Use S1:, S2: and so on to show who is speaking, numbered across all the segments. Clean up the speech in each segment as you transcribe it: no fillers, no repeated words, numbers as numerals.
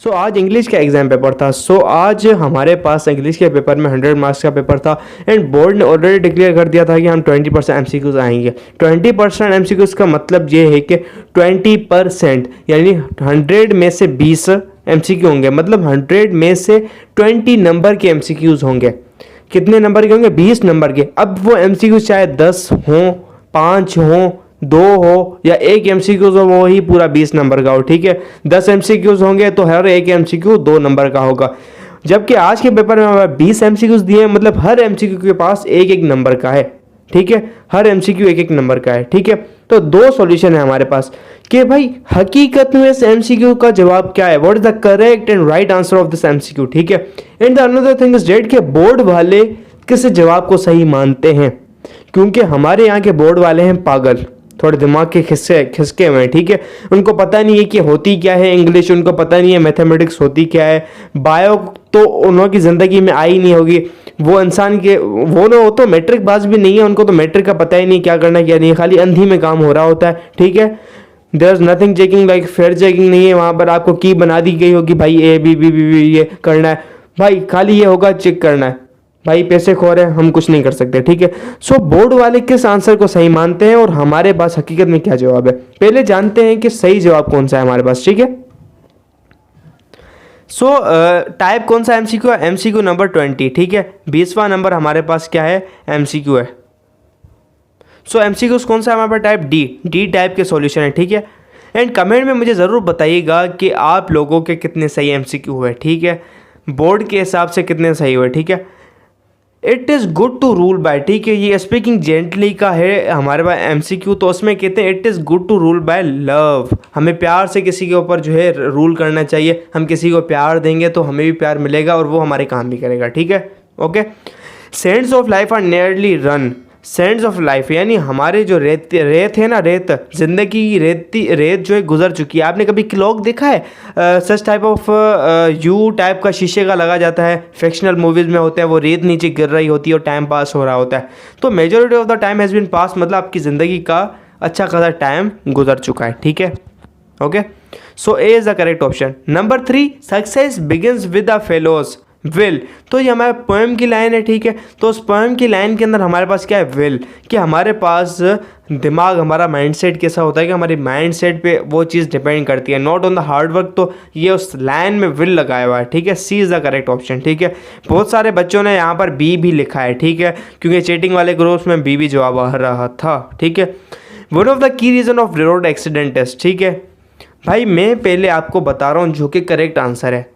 S1: आज इंग्लिश का exam paper था। आज हमारे पास इंग्लिश के पेपर में 100 मार्क्स का पेपर था एंड बोर्ड ने ऑलरेडी डिक्लेयर कर दिया था कि हम 20% एमसीक्यूज आएंगे। 20% एमसीक्यूज का मतलब ये है कि 20% यानी 100 में से 20 एमसीक्यू होंगे, मतलब 100 में से 20 नंबर के एमसीक्यूज होंगे। कितने नंबर के होंगे? 20 नंबर के। अब वो एमसीक्यूज चाहे 10 हों, 5 हों, 2 हो या एक एमसीक्यूज हो, वो ही पूरा 20 नंबर का हो। ठीक है, 10 एमसीक्यूज होंगे तो हर एक एमसीक्यू 2 नंबर का होगा। जबकि आज के पेपर में हमें 20 एमसीक्यूज दिए हैं, मतलब हर एमसीक्यू के पास एक एक नंबर का है। ठीक है, हर एमसीक्यू एक एक नंबर का है। ठीक है, तो दो सॉल्यूशन है हमारे पास कि भाई हकीकत में इस एमसीक्यू का जवाब क्या है, what is the correct and right answer of this MCQ. ठीक है, and the another thing is that के बोर्ड वाले किस जवाब को सही मानते हैं, क्योंकि हमारे यहाँ के बोर्ड वाले हैं पागल, थोड़े दिमाग के खिसके हुए हैं। ठीक है, उनको पता नहीं है कि होती क्या है इंग्लिश, उनको पता नहीं है मैथमेटिक्स होती क्या है, बायो तो उन्होंने ज़िंदगी में आई नहीं होगी। वो इंसान के वो तो मैट्रिक पास भी नहीं है, उनको तो मैट्रिक का पता ही नहीं क्या करना क्या नहीं है, खाली अंधी में काम हो रहा होता है। ठीक है, there is nothing checking, like fair checking नहीं है वहाँ पर। आपको की बना दी गई होगी भाई ए बी बी बी ये करना है, भाई खाली ये होगा चेक करना है। भाई पैसे खो रहे हैं, हम कुछ नहीं कर सकते। ठीक है, बोर्ड वाले किस आंसर को सही मानते हैं और हमारे पास हकीकत में क्या जवाब है, पहले जानते हैं कि सही जवाब कौन सा है हमारे पास। ठीक है, टाइप कौन सा एमसीक्यू है? MCQ number 20। ठीक है, 20वां नंबर हमारे पास क्या है? एमसीक्यू है। एमसीक्यूज कौन सा है हमारे पास? टाइप डी टाइप के सॉल्यूशन है। ठीक है, एंड कमेंट में मुझे ज़रूर बताइएगा कि आप लोगों के कितने सही एमसीक्यू हुए। ठीक है, बोर्ड के हिसाब से कितने सही हुए। ठीक है, it is good to rule by. ठीक है, ये स्पीकिंग जेंटली का है हमारे पास एमसीक्यू, तो उसमें कहते हैं it is good to rule by love. हमें प्यार से किसी के ऊपर जो है रूल करना चाहिए। हम किसी को प्यार देंगे तो हमें भी प्यार मिलेगा और वो हमारे काम भी करेगा। ठीक है, okay. Sands of life are nearly run. Sands of life यानी हमारे जो रेत है ना, रेत जिंदगी की रेत जो है गुजर चुकी है। आपने कभी क्लॉक देखा है? Such type of you type का शीशे का लगा जाता है, फिक्शनल मूवीज में होता है, वो रेत नीचे गिर रही होती है और टाइम पास हो रहा होता है। तो majority of the time has been pass, मतलब आपकी ज़िंदगी का अच्छा खासा टाइम गुजर चुका है। ठीक है, okay. A is the correct option. Number 3, success begins with the fellows will. तो ये हमारे पोएम की लाइन है। ठीक है, तो उस पोएम की लाइन के अंदर हमारे पास क्या है? विल। कि हमारे पास दिमाग, हमारा माइंडसेट कैसा होता है कि हमारे माइंडसेट पे वो चीज़ डिपेंड करती है, not on the hard work. तो ये उस लाइन में विल लगाया हुआ है। ठीक है, सी इज़ द करेक्ट ऑप्शन। ठीक है, बहुत सारे बच्चों ने यहाँ पर बी भी लिखा है। ठीक है, क्योंकि चीटिंग वाले ग्रुप्स में बी भी जवाब आ रहा था। ठीक है, वन ऑफ द की reason of road accident is. ठीक है भाई, मैं पहले आपको बता रहा हूँ जो कि करेक्ट आंसर है।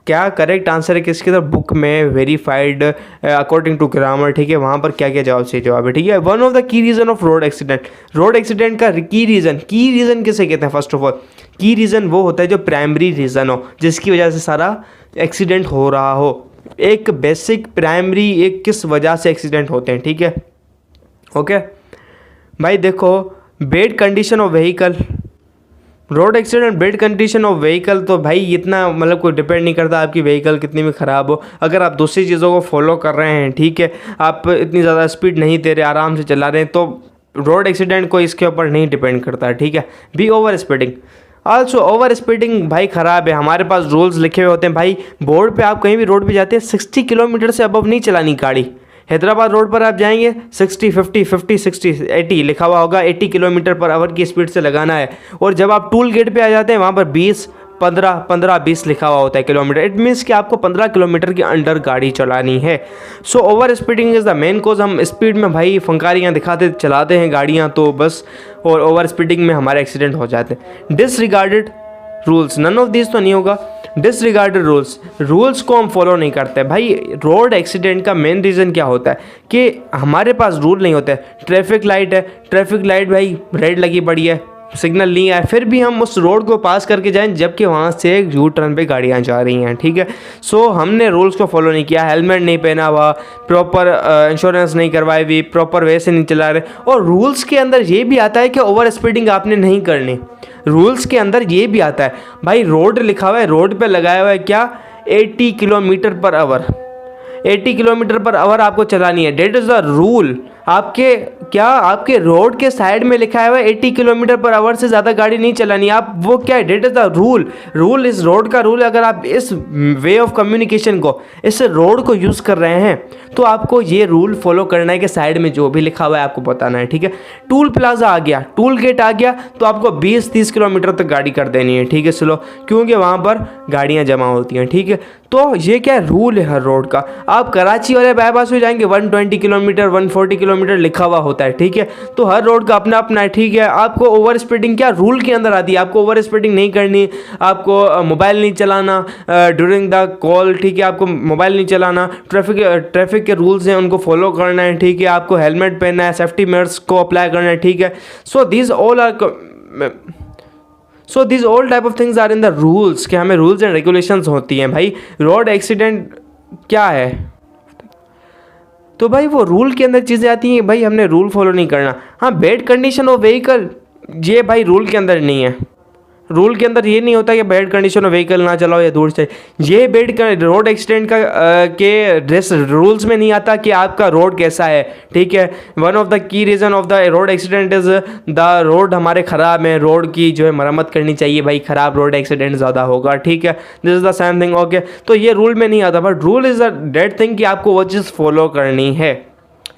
S1: क्या करेक्ट आंसर है किसकी तरफ? बुक में वेरीफाइड अकॉर्डिंग टू ग्रामर। ठीक है, वहाँ पर क्या क्या जवाब सही जवाब है। ठीक है, वन ऑफ द की reason of road accident. Road accident का की रीज़न किसे कहते हैं? फर्स्ट ऑफ ऑल की रीज़न वो होता है जो प्राइमरी रीज़न हो, जिसकी वजह से सारा एक्सीडेंट हो रहा हो। एक बेसिक प्राइमरी एक किस वजह से एक्सीडेंट होते हैं। ठीक है, ओके भाई। देखो, bad condition of vehicle, road accident, bad condition of vehicle, तो भाई इतना मतलब कोई डिपेंड नहीं करता आपकी व्हीकल कितनी भी ख़राब हो। अगर आप दूसरी चीज़ों को फॉलो कर रहे हैं, ठीक है, आप इतनी ज़्यादा स्पीड नहीं दे रहे, आराम से चला रहे हैं, तो रोड एक्सीडेंट को इसके ऊपर नहीं डिपेंड करता है। ठीक है, be over speeding. Also over speeding भाई ख़राब है। हमारे पास रूल्स लिखे हुए होते हैं भाई, बोर्ड पे आप कहीं भी रोड पे जाते हैं 60 किलोमीटर से अबव नहीं चलानी गाड़ी। हैदराबाद रोड पर आप जाएंगे 60, 50, 50, 60, 80 लिखा हुआ होगा, 80 किलोमीटर पर आवर की स्पीड से लगाना है। और जब आप टूल गेट पे आ जाते हैं वहाँ पर 20, 15, 20 लिखा हुआ होता है किलोमीटर। इट मीन्स कि आपको 15 किलोमीटर के अंडर गाड़ी चलानी है। Over speeding is the main cause. हम स्पीड में भाई फंकारियाँ दिखाते चलाते हैं गाड़ियाँ, तो बस, और ओवर स्पीडिंग में हमारे एक्सीडेंट हो जाते हैं। Disregarded rules, none of this तो नहीं होगा। डिसरिगार्डेड रूल्स को हम फॉलो नहीं करते भाई। रोड एक्सीडेंट का मेन रीज़न क्या होता है कि हमारे पास रूल नहीं होता है। ट्रैफिक लाइट है, ट्रैफिक लाइट भाई रेड लगी पड़ी है, सिग्नल नहीं आया, फिर भी हम उस रोड को पास करके जाएं जबकि वहाँ से एक यू टर्न पे गाड़ियाँ जा रही हैं। ठीक है, हमने रूल्स को फॉलो नहीं किया, हेलमेट नहीं पहना हुआ, प्रॉपर इंश्योरेंस नहीं करवाई हुई, प्रॉपर वे से नहीं चला रहे। और रूल्स के अंदर ये भी आता है कि ओवर स्पीडिंग आपने नहीं करनी। रूल्स के अंदर ये भी आता है भाई, रोड लिखा हुआ है, रोड पे लगाया हुआ है क्या? 80 kilometre per hour. 80 kilometre per hour आपको चलानी है, डेट इज़ द रूल। आपके रोड के साइड में लिखा हुआ है 80 किलोमीटर पर आवर से ज़्यादा गाड़ी नहीं चलानी। आप वो क्या है, डेट इज द रूल इस रोड का रूल। अगर आप इस वे ऑफ कम्युनिकेशन को, इस रोड को यूज़ कर रहे हैं तो आपको ये रूल फॉलो करना है कि साइड में जो भी लिखा हुआ है आपको बताना है, ठीक है। टूल प्लाजा आ गया, टूल गेट आ गया, तो आपको 20-30 किलोमीटर तक गाड़ी कर देनी है, ठीक है, स्लो, क्योंकि वहाँ पर गाड़ियाँ जमा होती हैं, ठीक है। तो ये क्या रूल है हर रोड का। आप कराची वाले बाईपास में जाएंगे 120 किलोमीटर 140 किलोमीटर लिखा हुआ होता है, ठीक है। तो हर रोड का अपना अपना है, ठीक है। आपको ओवर स्पीडिंग क्या रूल के अंदर आती है, आपको ओवर स्पीडिंग नहीं करनी, आपको मोबाइल नहीं चलाना ड्यूरिंग द कॉल, ठीक है। आपको मोबाइल नहीं चलाना, ट्रैफिक के रूल्स हैं उनको फॉलो करना है, ठीक है। आपको हेलमेट पहनना है, सेफ्टी मेजर्स को अप्लाई करना है, ठीक है। So this all type of things are in the rules, कि हमें रूल्स एंड रेगुलेशंस होती हैं भाई। रोड एक्सीडेंट क्या है, तो भाई वो रूल के अंदर चीज़ें आती हैं भाई, हमने रूल फॉलो नहीं करना। हाँ, बैड कंडीशन ऑफ व्हीकल, ये भाई रूल के अंदर नहीं है। रूल के अंदर ये नहीं होता कि बैड कंडीशन ऑफ व्हीकल ना चलाओ या दूर से, ये रोड एक्सीडेंट का के रूल्स में नहीं आता कि आपका रोड कैसा है, ठीक है। वन ऑफ द की reason of the road accident is the road हमारे ख़राब हैं, रोड की जो है मरम्मत करनी चाहिए भाई, ख़राब रोड एक्सीडेंट ज़्यादा होगा, ठीक है। This is the same thing, okay. तो ये रूल में नहीं आता, but rule is a that thing कि आपको वो चीज़ फॉलो करनी है।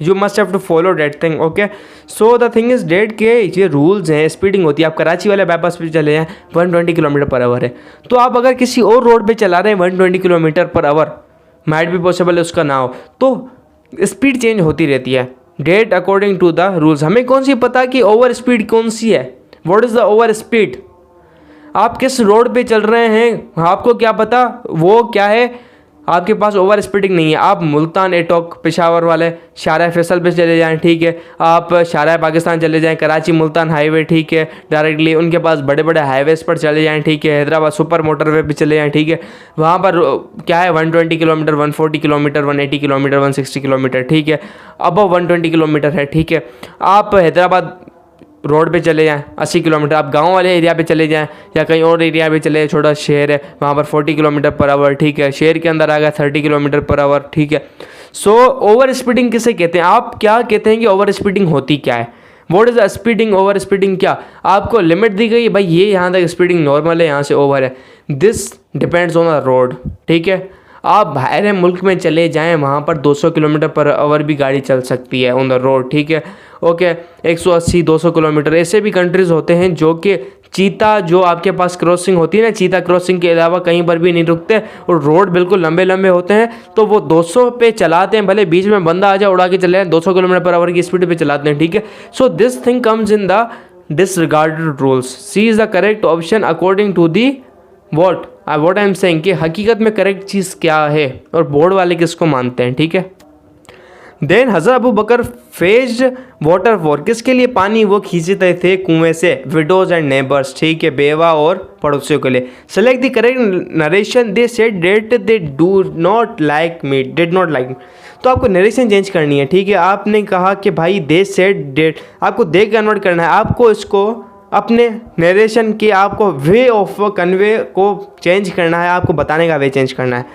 S1: You must have to follow that thing, okay. So the thing is that के ये रूल्स हैं, स्पीडिंग होती है। आप कराची वाले बाईपास पे चले जाएँ 120 किलोमीटर पर आवर है, तो आप अगर किसी और रोड पे चला रहे हैं 120 किलोमीटर पर आवर, माइट भी पॉसिबल है उसका ना हो, तो स्पीड चेंज होती रहती है that according to the rules. हमें कौन सी पता कि ओवर स्पीड कौन सी है, what is the over speed. आप किस रोड पे चल रहे हैं आपको क्या पता वो क्या है, आपके पास ओवर स्पीडिंग नहीं है। आप मुल्तान एटोक पेशावर वाले शारा फैसल पे चले जाएं, ठीक है। आप शारा पाकिस्तान चले जाएं, कराची मुल्तान हाईवे, ठीक है, डायरेक्टली उनके पास बड़े बड़े हाईवेज़ पर चले जाएं, ठीक है। हैदराबाद सुपर मोटरवे पे चले जाएं, ठीक है। वहाँ पर क्या है 120 किलोमीटर 140 किलोमीटर 180 किलोमीटर 160 किलोमीटर, ठीक है, अबव 120 किलोमीटर है, ठीक है। आप हैदराबाद रोड पे चले जाएं 80 किलोमीटर, आप गांव वाले एरिया पे चले जाएं या कहीं और एरिया पे चले, छोटा शहर है वहाँ पर 40 किलोमीटर पर आवर, ठीक है। शहर के अंदर आ गया 30 किलोमीटर पर आवर, ठीक है। सो ओवर स्पीडिंग किसे कहते हैं, आप क्या कहते हैं कि ओवर स्पीडिंग होती क्या है, what is the speeding, over speeding क्या, आपको लिमिट दी गई भाई, ये यहाँ तक स्पीडिंग नॉर्मल है, यहाँ से ओवर है। This depends on the road, ठीक है। आप बाहर मुल्क में चले जाएं, वहाँ पर 200 किलोमीटर पर आवर भी गाड़ी चल सकती है ऑन द रोड, ठीक है, ओके। 180-200 किलोमीटर, ऐसे भी कंट्रीज़ होते हैं जो कि चीता जो आपके पास क्रॉसिंग होती है ना, चीता क्रॉसिंग के अलावा कहीं पर भी नहीं रुकते और रोड बिल्कुल लंबे लंबे होते हैं, तो वो 200 पे चलाते हैं, भले बीच में बंदा आ जाए उड़ा के चले जाए, 200 किलोमीटर पर आवर की स्पीड पे चलाते हैं, ठीक है। So this thing comes in the disregarded rules, C is the correct option according to the what I am saying कि हकीकत में करेक्ट चीज़ क्या है और बोर्ड वाले किसको मानते हैं, ठीक है। देन हज़रत अबू बकर फेज्ड वाटर फॉर, किसके लिए पानी वो खींचते थे कुएं से, विडोज एंड नेबर्स, ठीक है, बेवा और पड़ोसियों के लिए। Select the correct narration, they said that they do not like me, did not like me. तो आपको नरेशन चेंज करनी है, ठीक है। आपने कहा कि भाई दे सेड डेट, आपको दे कन्वर्ट करना है, आपको इसको अपने नरेशन की आपको वे ऑफ कन्वे को चेंज करना है, आपको बताने का वे चेंज करना है।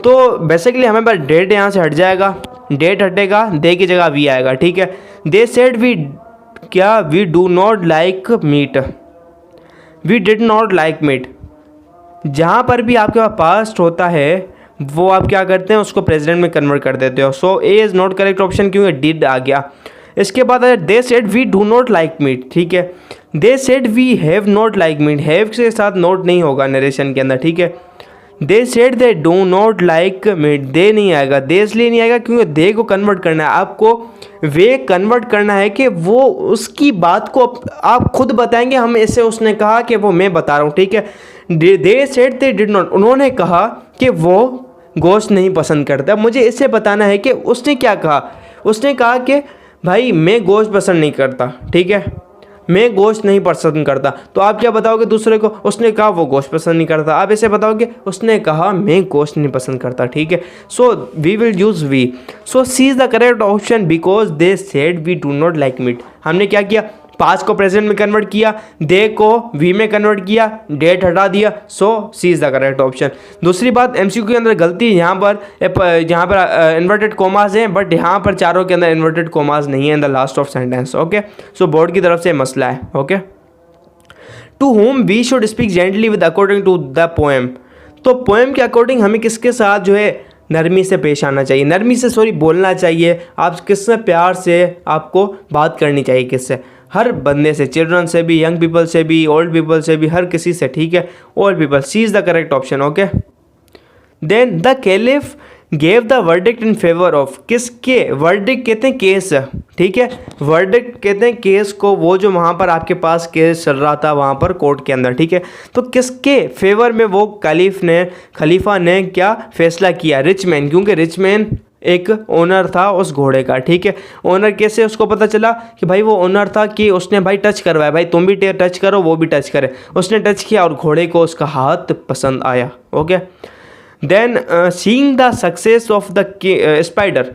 S1: तो बेसिकली हमें बस डेट यहाँ से हट जाएगा, डेट हटेगा, दे की जगह वी आएगा, ठीक है। They said we do not like meat, we did not like meat. जहाँ पर भी आपके पास पास्ट होता है वो आप क्या करते हैं उसको प्रेजेंट में कन्वर्ट कर देते हो। So A is not correct option क्योंकि डिड आ गया। इसके बाद they said we do not like meat, ठीक है। They said we have not like meat, have के साथ नोट नहीं होगा नरेशन के अंदर, ठीक है। They said they do not like meat, they नहीं आएगा, दे इसलिए नहीं आएगा क्योंकि दे को कन्वर्ट करना है, आपको वे कन्वर्ट करना है कि वो उसकी बात को आप खुद बताएंगे, हम ऐसे उसने कहा कि वो मैं बता रहा हूँ, ठीक है। They said they did not, उन्होंने कहा कि वो गोश्त नहीं पसंद करता, मुझे इससे बताना है कि उसने क्या कहा। उसने कहा कि भाई मैं गोश्त पसंद नहीं करता, ठीक है, मैं गोश्त नहीं पसंद करता। तो आप क्या बताओगे दूसरे को, उसने कहा वो गोश्त पसंद नहीं करता, आप ऐसे बताओगे उसने कहा मैं गोश्त नहीं पसंद करता, ठीक है। So we will use we. So C is the correct option because they said we do not like meat. हमने क्या किया, पास्ट को प्रेजेंट में कन्वर्ट किया, दे को वी में कन्वर्ट किया, डेट हटा दिया, सो C is the correct option. दूसरी बात, एमसीक्यू के अंदर गलती है, यहाँ पर इन्वर्टेड कोमास हैं, बट यहाँ पर चारों के अंदर इन्वर्टेड कोमास नहीं है in the last of sentence. Okay, so board की तरफ से मसला है। Okay, to whom we should speak gently with according to the poem. तो पोएम के अकॉर्डिंग हमें किसके साथ जो है नरमी से पेश आना चाहिए, नरमी से बोलना चाहिए। आप किससे प्यार से आपको बात करनी चाहिए, किससे, हर बंदे से, चिल्ड्रन से भी, यंग पीपल से भी, ओल्ड पीपल से भी, हर किसी से, ठीक है, all people. C is the correct option. Okay, then the caliph gave the verdict in favour of, किसके, वर्डिक्ट कहते हैं केस, ठीक है, वर्डिक्ट कहते हैं केस को, वो जो वहाँ पर आपके पास केस चल रहा था वहाँ पर कोर्ट के अंदर, ठीक है, तो किसके फेवर में वो खलीफा ने क्या फैसला किया, रिच मैन, क्योंकि रिच मैन एक ओनर था उस घोड़े का, ठीक है। ओनर कैसे उसको पता चला कि भाई वो ओनर था कि उसने भाई टच करवाया, भाई तुम भी टच करो वो भी टच करे, उसने टच किया और घोड़े को उसका हाथ पसंद आया। Okay, then seeing the success of the spider,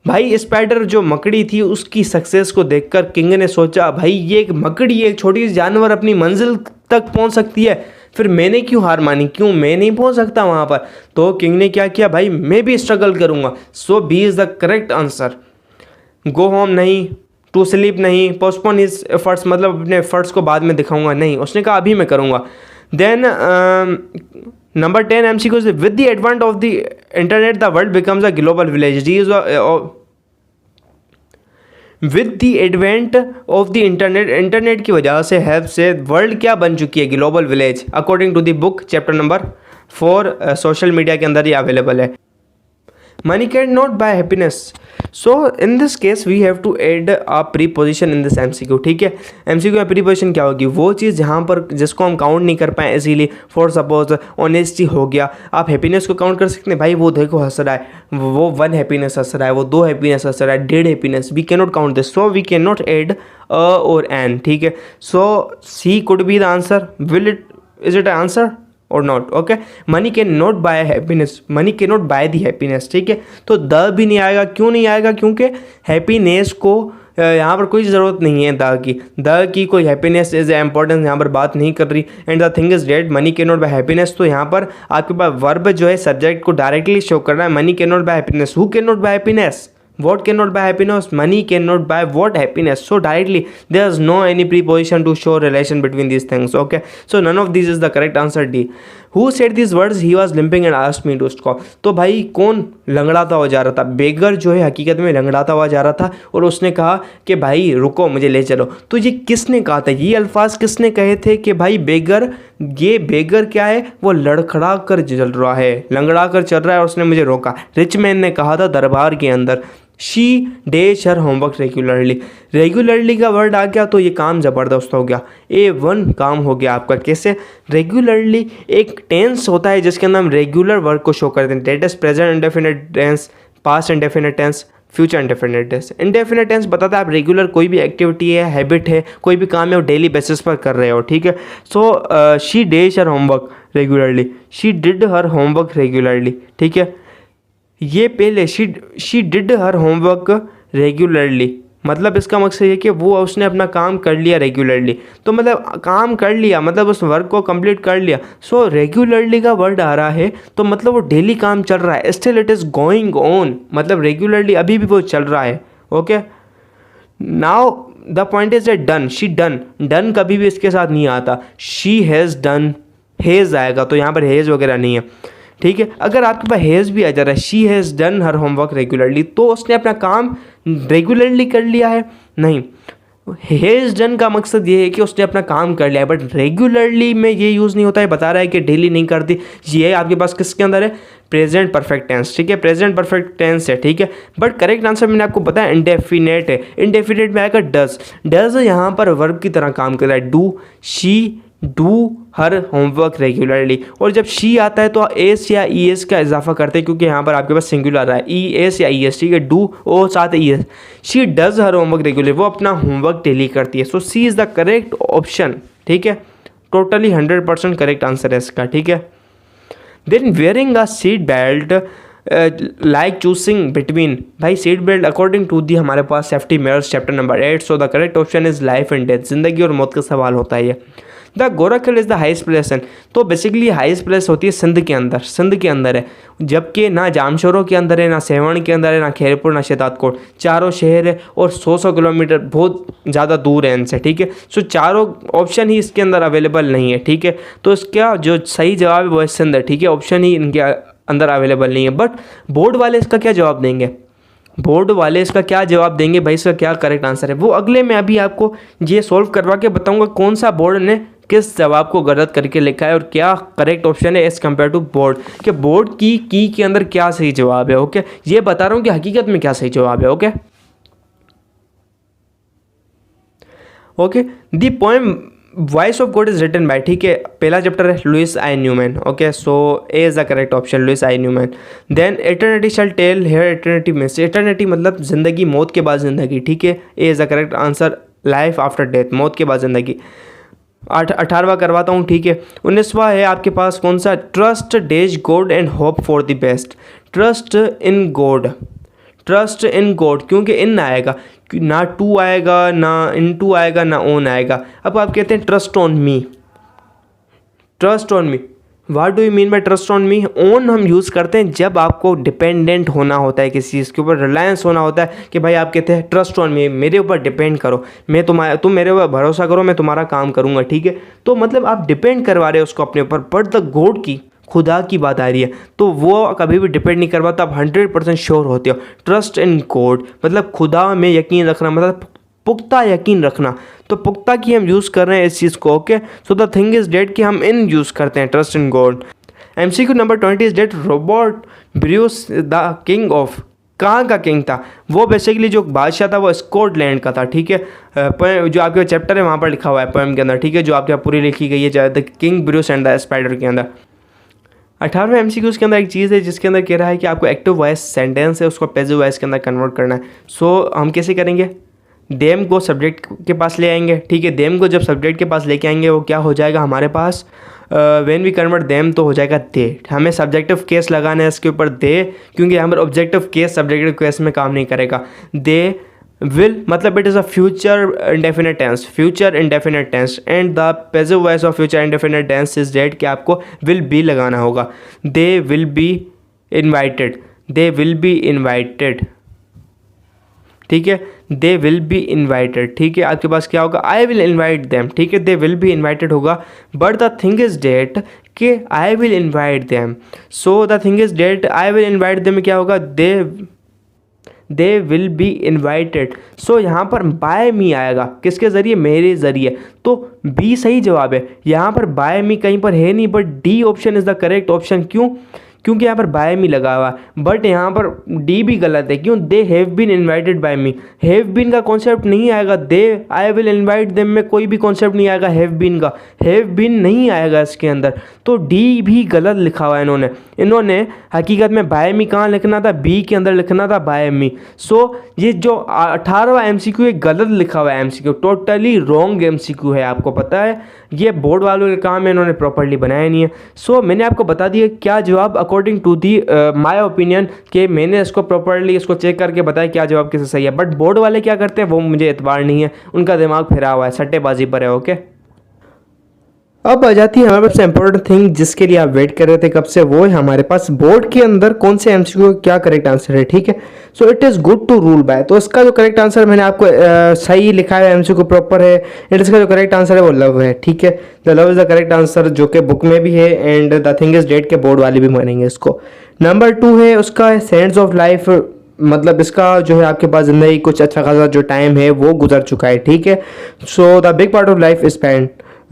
S1: भाई स्पाइडर जो मकड़ी थी उसकी सक्सेस को देखकर किंग ने सोचा भाई ये एक मकड़ी, एक छोटी सी जानवर अपनी मंजिल तक पहुंच सकती है, फिर मैंने क्यों हार मानी, क्यों मैं नहीं पहुंच सकता वहां पर। तो किंग ने क्या किया, भाई मैं भी स्ट्रगल करूंगा। So B is the correct answer. Go home नहीं, टू स्लीप नहीं, पोस्टपोन हिज एफर्ट्स, मतलब अपने एफर्ट्स को बाद में दिखाऊंगा नहीं, उसने कहा अभी मैं करूंगा। Then number 10 MCQ, with the advent of the internet the world becomes a global village. With the advent of the internet की वजह से, हेल्प से, वर्ल्ड क्या बन चुकी है, global village, according to the book chapter number 4 social media के अंदर ये अवेलेबल है। Money can not buy happiness, so in this case we have to add a preposition in this MCQ, ठीक है। MCQ में प्रीपोजिशन क्या होगी, वो चीज़ जहाँ पर जिसको हम काउंट नहीं कर पाए इजीली, फॉर सपोज ऑनेस्टी हो गया, आप हैप्पीनेस को काउंट कर सकते हैं, भाई वो देखो हंस रहा है, वो 1 हैप्पीनेस हंस रहा है, वो 2 हैप्पीनेस हंस रहा है, 1.5 happiness, we can not count this, so we can not add a और एन, ठीक है। So C could be the answer, will it, is it answer और not. Okay, money can not buy happiness, money can not buy the happiness, ठीक है। तो the भी नहीं आएगा, क्यों नहीं आएगा, क्योंकि हैप्पीनेस को यहाँ पर कोई ज़रूरत नहीं है द की कोई हैप्पीनेस इज इंपॉर्टेंस यहाँ पर बात नहीं कर रही। And the thing is that money can not buy happiness, तो यहाँ पर आपके पास वर्ब जो है सब्जेक्ट को डायरेक्टली शो कर रहा है, money can not buy happiness, who can not buy happiness, what cannot buy happiness, money cannot buy what happiness, so directly there is no any preposition to show relation between these things. Okay, so none of these is the correct answer. D, who said these words, he was limping and asked me to stop। तो भाई कौन लंगड़ाता हुआ जा रहा था, बेगर जो है हकीकत में लंगड़ाता हुआ जा रहा था और उसने कहा कि भाई रुको मुझे ले चलो। तो ये किसने कहा था, ये अल्फाज किसने कहे थे कि भाई बेगर, ये बेगर क्या है, वो लड़खड़ा कर चल रहा है, लंगड़ा कर चल रहा है और उसने मुझे रोका। रिच मैन ने कहा था दरबार के अंदर, she days her homework regularly का वर्ड आ गया तो ये काम ज़बरदस्त हो गया, A1 काम हो गया आपका। कैसे, रेगुलरली एक टेंस होता है जिसके अंदर हम रेगुलर वर्क को शो करते हैं, that is present indefinite tense, past indefinite tense, future indefinite tense. Indefinite tense बताता है आप रेगुलर कोई भी एक्टिविटी है, हैबिट है, कोई भी काम है वो डेली बेसिस पर कर रहे हो, ठीक है। So she days her homework regularly, she did her homework regularly, ठीक है। ये पहले she did her homework regularly, मतलब इसका मकसद ये कि वो उसने अपना काम कर लिया रेगुलरली, तो मतलब काम कर लिया मतलब उस वर्क को कंप्लीट कर लिया। सो रेगुलरली का वर्ड आ रहा है तो मतलब वो डेली काम चल रहा है, still it is going on, मतलब रेगुलरली अभी भी वो चल रहा है। Okay, now the point is done, she done कभी भी इसके साथ नहीं आता, शी हैज़ डन, हैज़ आएगा तो यहाँ पर हैज़ वगैरह नहीं है, ठीक है। अगर आपके पास हैज़ भी आ जा रहा है, she has done her homework regularly, तो उसने अपना काम रेगुलरली कर लिया है, नहीं। हैज़ डन का मकसद ये है कि उसने अपना काम कर लिया है, बट रेगुलरली में ये यूज़ नहीं होता है, बता रहा है कि डेली नहीं करती। ये आपके पास किसके अंदर है, प्रेजेंट परफेक्ट टेंस, ठीक है, प्रेजेंट परफेक्ट टेंस है, ठीक है। बट करेक्ट आंसर मैंने आपको बताया इंडेफिनेट है, इंडेफिनेट में आएगा डज यहाँ पर वर्ब की तरह काम कर रहा है, do, she do her homework regularly, और जब शी आता है तो एस या ई एस का इजाफा करते हैं क्योंकि यहाँ पर आपके पास सिंगुलर है, ई एस या ई एस, ठीक है। डू ओ साथ E S, she does her homework regularly, वो अपना होमवर्क डेली करती है। So C is the correct option, ठीक है, टोटली 100% करेक्ट आंसर है इसका, ठीक है। Then wearing a seat belt like choosing between भाई seat belt according to the हमारे पास safety measures chapter number 8। So the correct option is life and death, जिंदगी और मौत का सवाल होता है ये। The Gorakh hill is the highest place in, तो बेसिकली हाइस्ट प्लेस होती है सिंध के अंदर है, जबकि ना जामशोरों के अंदर है, ना सेवण के अंदर है, ना खैरपुर, ना शहदादकोट, चारों शहर है और 100 किलोमीटर बहुत ज़्यादा दूर है इनसे, ठीक है। सो चारों ऑप्शन ही इसके अंदर अवेलेबल नहीं है, ठीक है। तो इसका जो सही जवाब है वो है सिंध, ठीक है, ऑप्शन ही इनके अंदर अवेलेबल नहीं है। बट बोर्ड वाले इसका क्या जवाब देंगे, भाई इसका क्या करेक्ट आंसर है वो अगले में अभी आपको ये सॉल्व करवा के बताऊंगा कौन सा बोर्ड ने किस जवाब को गलत करके लिखा है और क्या करेक्ट ऑप्शन है एज कम्पेयर टू बोर्ड, कि बोर्ड की के अंदर क्या सही जवाब है। ओके, ये बता रहा हूँ कि हकीकत में क्या सही जवाब है। Okay the poem voice of God is written by, ठीक है, पहला चैप्टर है Louis I Newman. Okay, so A is the correct option, Louis I Newman. Then eternity shall tell here, eternity means eternity मतलब जिंदगी, मौत के बाद जिंदगी, ठीक है। A is the correct answer, life after death, मौत के बाद जिंदगी। 18वां करवाता हूँ, ठीक है। 19वां है आपके पास कौन सा, trust days God and hope for the best, trust in God, क्योंकि इन आएगा ना, टू आएगा ना, इन टू आएगा ना, ओन आएगा। अब आप कहते हैं trust on me, what do you mean by trust on me. Own हम यूज़ करते हैं जब आपको डिपेंडेंट होना होता है किसी चीज़ के ऊपर, रिलायंस होना होता है कि भाई आप कहते हैं ट्रस्ट ऑन मी, मेरे ऊपर डिपेंड करो, मैं तुम मेरे ऊपर भरोसा करो, मैं तुम्हारा काम करूँगा, ठीक है। तो मतलब आप डिपेंड करवा रहे हो उसको अपने ऊपर। बट द गॉड की, खुदा की बात आ रही है तो वो कभी भी डिपेंड नहीं करवाता, आप 100% श्योर होते हो। ट्रस्ट इन गॉड मतलब खुदा में यकीन रखना, मतलब पुख्ता यकीन रखना। तो पुख्ता की हम यूज़ कर रहे हैं इस चीज़ को। Okay, so the thing is that कि हम इन यूज़ करते हैं trust in God. MCQ number 20 is that Robert Bruce the king of, कहाँ का किंग था वो, बेसिकली जो बादशाह था वो स्कॉटलैंड का था, ठीक है। जो आपके चैप्टर है वहाँ पर लिखा हुआ है पोएम के अंदर, ठीक है, जो आपके पूरी लिखी गई है the king Bruce and the spider के अंदर। 18वें MCQ के अंदर एक चीज़ है जिसके अंदर कह रहा है कि आपको एक्टिव वॉइस सेंटेंस है उसको पैसिव वॉइस के अंदर कन्वर्ट करना है। सो हम कैसे करेंगे, देम को सब्जेक्ट के पास ले आएंगे, ठीक है। देम को जब सब्जेक्ट के पास लेके आएंगे वो क्या हो जाएगा हमारे पास, व्हेन वी कन्वर्ट देम तो हो जाएगा दे। हमें सब्जेक्टिव केस लगाना है इसके ऊपर दे, क्योंकि यहाँ पर ऑब्जेक्टिव केस सब्जेक्टिव केस में काम नहीं करेगा। दे विल मतलब it is a future indefinite tense and the passive voice of future indefinite tense is that कि आपको विल बी लगाना होगा। दे विल बी इन्वाइटेड, ठीक है, दे विल बी इन्वाइटेड, ठीक है। आपके पास क्या होगा, आई विल इन्वाइट देम, ठीक है, दे विल बी इन्वाइटेड होगा। But the thing is that कि I will invite them, so the thing is that I will invite them क्या होगा, they will be invited. So यहाँ पर बाय मी आएगा, किसके ज़रिए, मेरे ज़रिए। तो बी सही जवाब है, यहाँ पर बाय मी कहीं पर है नहीं, but D option is the correct option. क्यों, क्योंकि यहाँ पर बाय मी लगा हुआ है। बट यहाँ पर डी भी गलत है, क्यों, they have been invited by me, have been का कॉन्सेप्ट नहीं आएगा। They I will invite them में कोई भी कॉन्सेप्ट नहीं आएगा, हैव बीन का, हैव बीन नहीं आएगा इसके अंदर। तो डी भी गलत लिखा हुआ है इन्होंने हकीकत में बाय मी कहाँ लिखना था, बी के अंदर लिखना था बाय मी। सो ये जो 18वां MCQ एक गलत लिखा हुआ है MCQ, टोटली रॉन्ग MCQ है, आपको पता है। ये बोर्ड वालों के काम है, इन्होंने प्रॉपर्ली बनाया नहीं है। सो मैंने आपको बता दिया क्या जवाब according to the my opinion, कि मैंने इसको प्रॉपर्ली इसको चेक करके बताया क्या जवाब किसे सही है। बट बोर्ड वाले क्या करते हैं वो मुझे एतबार नहीं है, उनका दिमाग फिरा हुआ है, सट्टेबाजी पर है। ओके, अब आ जाती है हमारे पास इंपॉर्टेंट थिंग जिसके लिए आप वेट कर रहे थे कब से, वो है हमारे पास बोर्ड के अंदर कौन से MCQ क्या करेक्ट आंसर है, ठीक है। So it is good to rule by, तो इसका जो करेक्ट आंसर मैंने आपको सही लिखा है MCQ प्रॉपर है, एंड इसका जो करेक्ट आंसर है वो लव है, ठीक है। The love is the correct answer जो कि बुक में भी है, and the thing is that के बोर्ड वाले भी मानेंगे इसको। नंबर 2 है उसका सेंस ऑफ लाइफ, मतलब इसका जो है आपके पास जिंदगी कुछ अच्छा खासा जो टाइम है वो गुजर चुका है, ठीक है। So the big part of life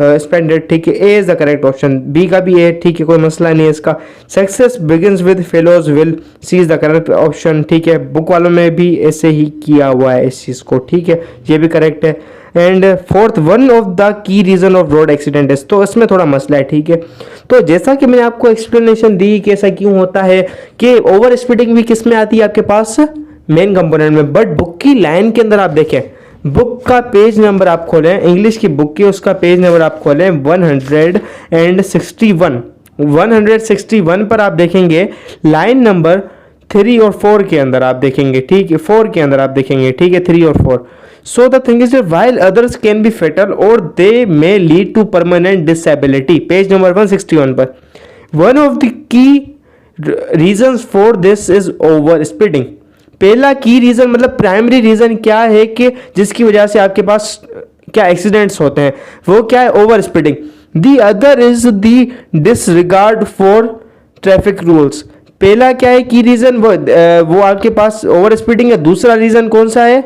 S1: spended, ठीक है, A is the correct option. B का भी ए, ठीक है, कोई मसला नहीं है इसका। Success begins with failures well, C is the correct option, ठीक है। बुक वालों में भी ऐसे ही किया हुआ है इस चीज़ को, ठीक है, ये भी करेक्ट है। And fourth, one of the key reason of road accident है, तो इसमें थोड़ा मसला है, ठीक है। तो जैसा कि मैंने आपको एक्सप्लेनेशन दी कि ऐसा क्यों होता है कि ओवर स्पीडिंग भी किस में आती है आपके पास, मेन कंपोनेंट में। बट बुक की लाइन के अंदर आप देखें, बुक का पेज नंबर आप खोलें, इंग्लिश की बुक की उसका पेज नंबर आप खोलें 161 पर आप देखेंगे लाइन नंबर 3 और 4 के अंदर आप देखेंगे, ठीक है, 4 के अंदर आप देखेंगे, ठीक है, 3 और 4। So the thing is while others can be fatal or they may lead to permanent disability, page number 161 पर। One of the key reasons for this is over speeding. पहला की रीजन मतलब प्राइमरी रीजन क्या है कि जिसकी वजह से आपके पास क्या एक्सीडेंट्स होते हैं, वो क्या है, over speeding. The other is the disregard for traffic rules. पहला क्या है की रीजन, वो आपके पास ओवर स्पीडिंग है। दूसरा रीजन कौन सा है,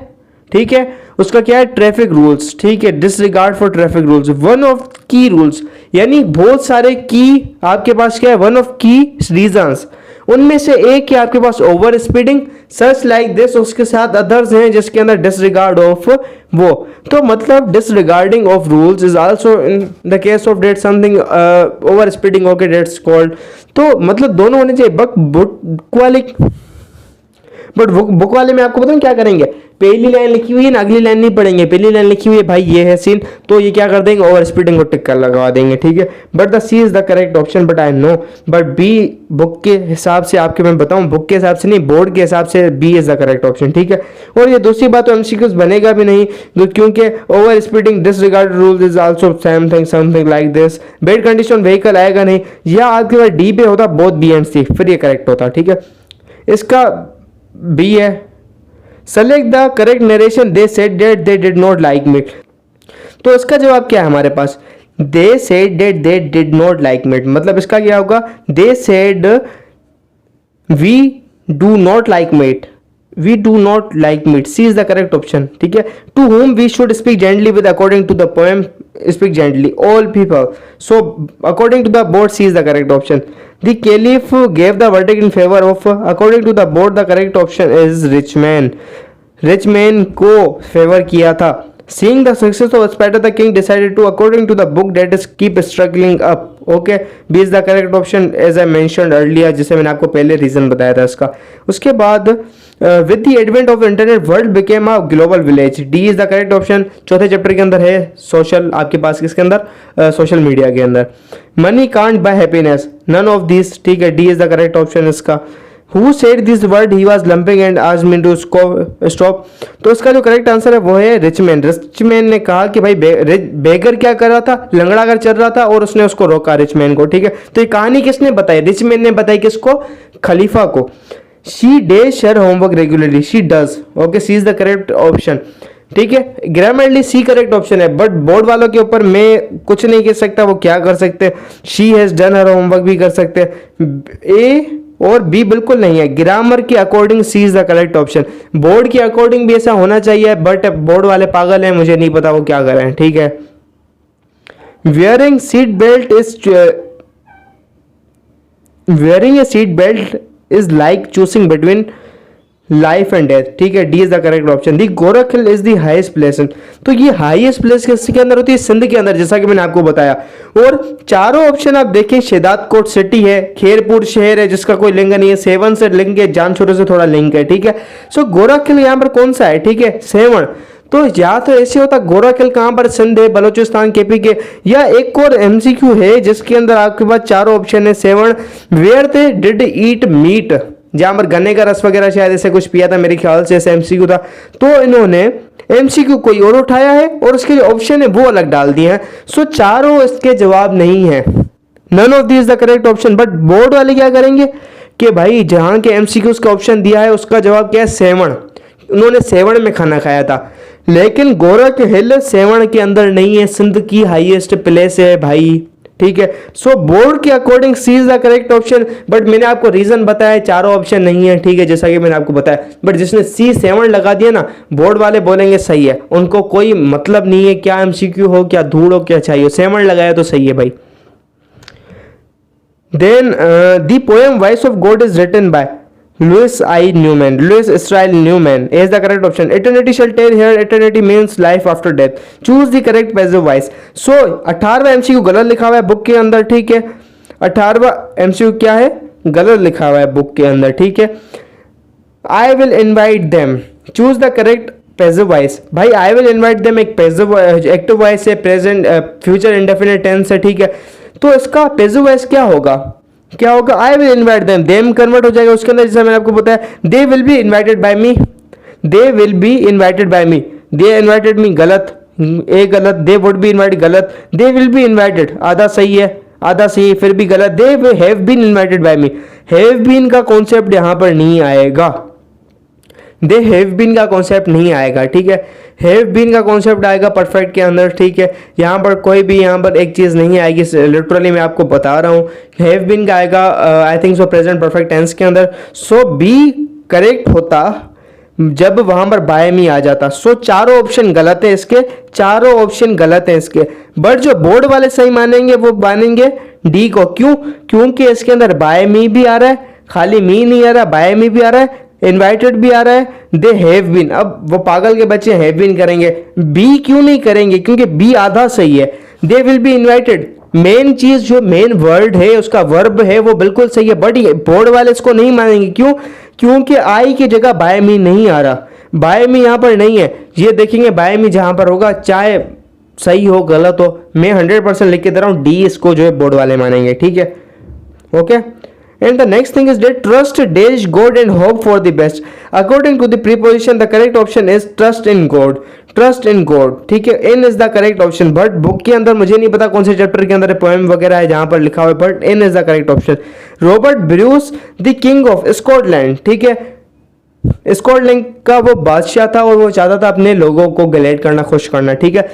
S1: ठीक है, उसका क्या है, ट्रैफिक रूल्स, ठीक है, disregard for traffic rules. One of की रूल्स यानी बहुत सारे की आपके पास क्या है, वन ऑफ की रीजंस, उनमें से एक है आपके पास over speeding, such like this, उसके साथ अदर्स हैं जिसके अंदर डिसरिगार्ड ऑफ वो। तो मतलब disregarding of rules is also in the case of that something over speeding, okay, that's called. तो मतलब दोनों होने चाहिए। बुक वाले, बट बुक वाले में आपको बताऊं क्या करेंगे, पहली लाइन लिखी हुई है ना, अगली लाइन नहीं पढ़ेंगे, पहली लाइन लिखी हुई है भाई ये है सीन, तो ये क्या कर देंगे, ओवर स्पीडिंग को टिक कर लगवा देंगे, ठीक है। But the C is the correct option, but I know, but B book के हिसाब से आपके मैं बताऊं, बुक के हिसाब से नहीं, बोर्ड के हिसाब से B is the correct option, ठीक है। और ये दूसरी बात तो एमसीक्यूज बनेगा भी नहीं, क्योंकि over speeding disregard rules is also something like this. Bed condition vehicle आएगा नहीं, या आपके पास डी पे होता बोथ बी एंड सी, फिर ये करेक्ट होता, ठीक है। इसका बी है। Select the correct narration, they said that they did not like meat. तो इसका जवाब क्या है हमारे पास, they said that they did not like meat, मतलब इसका क्या होगा, they said we do not like meat, we do not like meat, C is the correct option, ठीक है। To whom we should speak gently with according to the poem, speak gently, all people. So according to the board C is the correct option. The caliph gave the verdict in favor of, according to the board the correct option is rich man, rich man को favour किया था। Seeing the success of Sparta, the king decided to, according to the book, that is keep struggling up. Okay, B is the correct option as I mentioned earlier, जिसे मैंने आपको पहले reason बताया था इसका। उसके बाद with the advent of internet, world became a global village. D is the correct option, चौथे चैप्टर के अंदर है, सोशल आपके पास किसके अंदर, सोशल मीडिया के अंदर। Money can't buy happiness, none of this, ठीक है, D is the correct option इसका। Who said this word he was lumping and asked me to stop? तो इसका जो करेक्ट आंसर है वो है रिच मैन। रिच मैन ने कहा कि भाई बेगर क्या कर रहा था, लंगड़ा कर चल रहा था और उसने उसको रोका, रिच मैन को, ठीक है। तो ये कहानी किसने बताई, रिच मैन ने बताई, किसको, खलीफा को। She does her homework regularly, she does, okay, C is the correct option, ठीक है। ग्रामरली सी करेक्ट ऑप्शन है, बट बोर्ड वालों के ऊपर मैं कुछ नहीं कह सकता, वो क्या कर सकते, she has done her homework भी कर सकते। ए और बी बिल्कुल नहीं है, ग्रामर के according C is the correct option. Board के अकॉर्डिंग भी ऐसा होना चाहिए, बट बोर्ड वाले पागल हैं, मुझे नहीं पता वो क्या कर रहे हैं, ठीक है। Wearing seat belt is, wearing A seat belt is like choosing between life and death, ठीक है, D is the correct option. The Gorakh hill is the highest place, तो ये हाईएस्ट प्लेस किसके अंदर होती है, सिंध के अंदर, जैसा कि मैंने आपको बताया। और चारों ऑप्शन आप देखें, शेदात कोट सिटी है, खेरपुर शहर है जिसका कोई लिंक नहीं है, सेवन से लिंक है, जानछोरे से थोड़ा लिंक है, ठीक है। सो गोरख हिल यहाँ पर कौन सा है, ठीक है, सेवन। तो या तो ऐसे होता गोरख हिल कहां पर, सिंध है, बलोचिस्तान, केपी के, या एक और एमसीक्यू है जिसके अंदर आपके पास चारों ऑप्शन है, seven. Where they did eat meat, जहां पर गन्ने का रस वगैरह शायद ऐसे कुछ पिया था, मेरे ख्याल से ऐसा एमसीक्यू था। तो इन्होंने एमसीक्यू कोई और उठाया है और उसके जो ऑप्शन है वो अलग डाल दिए हैं। सो चारों इसके जवाब नहीं है, none of this the correct option. But board वाले क्या करेंगे कि भाई जहां के एमसीक्यूज का ऑप्शन दिया है उसका जवाब क्या है, सेवन। उन्होंने सेवन में खाना खाया था, लेकिन गोरख हिल सेवन के अंदर नहीं है, सिंध की हाईएस्ट प्लेस है भाई, ठीक है। सो बोर्ड के according C is the correct option, but मैंने आपको रीजन बताया, चारों ऑप्शन नहीं है, ठीक है, जैसा कि मैंने आपको बताया। बट जिसने सी सेवन लगा दिया ना, बोर्ड वाले बोलेंगे सही है, उनको कोई मतलब नहीं है क्या एमसीक्यू हो, क्या धूड़ हो, क्या चाहिए, सेवन लगाया तो सही है भाई। Then the poem voice of God is written by Louis Israel Newman is the correct option. Eternity shall tear here, eternity means life after death. Choose the correct passive voice. So 18वां MCQ गलत लिखा हुआ है book के अंदर, ठीक है। 18वां MCQ क्या है, गलत लिखा हुआ है बुक के अंदर, ठीक है। I will invite them. Choose the correct passive voice. भाई I will invite them एक passive एक्टिव वॉइस है, प्रेजेंट फ्यूचर इंडेफिनिट टेंस है, ठीक है। तो इसका passive voice क्या होगा, क्या होगा, आई विल इन्वाइट देम कन्वर्ट हो जाएगा उसके अंदर, जैसे मैंने आपको बताया, दे will be invited by me, they will be invited by me, they invited मी गलत, ए गलत, दे वुड बी इन्वाइटेड गलत, दे विल बी इन्वाइटेड आधा सही है, आधा सही फिर भी गलत, they have been invited by me, have been का कॉन्सेप्ट यहां पर नहीं आएगा, दे हैव बीन का कॉन्सेप्ट नहीं आएगा, ठीक है। हैव बीन का कॉन्सेप्ट आएगा परफेक्ट के अंदर, ठीक है। यहाँ पर कोई भी यहाँ पर एक चीज़ नहीं आएगी, लिटरली मैं आपको बता रहा हूँ, हैव बीन का आएगा I think so present perfect tense के अंदर। सो बी करेक्ट होता जब वहां पर बाय मी आ जाता। सो चारों ऑप्शन गलत है इसके, चारों ऑप्शन गलत है इसके, बट जो बोर्ड वाले सही मानेंगे वो मानेंगे डी को। क्यों? क्योंकि इसके अंदर बाय मी भी आ रहा है, खाली मी नहीं आ रहा, बाय मी भी आ रहा है, इन्वाइटेड भी आ रहा है, दे हैव बीन। अब वो पागल के बच्चे हैव बीन करेंगे, बी क्यों नहीं करेंगे? क्योंकि बी आधा सही है, they will be invited main चीज जो मेन वर्ड है उसका वर्ब है वो बिल्कुल सही है, बट बोर्ड वाले इसको नहीं मानेंगे। क्यों? क्योंकि आई की जगह बाय मी नहीं आ रहा, बाय मी यहां पर नहीं है। ये देखेंगे बाय मी जहां पर होगा, चाहे सही हो गलत हो, मैं 100% लिख के दे रहा हूं, डी इसको जो है बोर्ड वाले मानेंगे, ठीक है। Okay, and the next thing is that trust dash God and hope for the best. According to the preposition the correct option is trust in God, trust in God, ठीक है। in is the correct option, but book के अंदर मुझे नहीं पता कौन से chapter के अंदर पोएम वगैरह है जहां पर लिखा हुआ है, but in is the correct option. Robert Bruce the king of Scotland, ठीक है, स्कॉटलैंड का वो बादशाह था और वो चाहता था अपने लोगों को ग्लैड करना, खुश करना, ठीक है।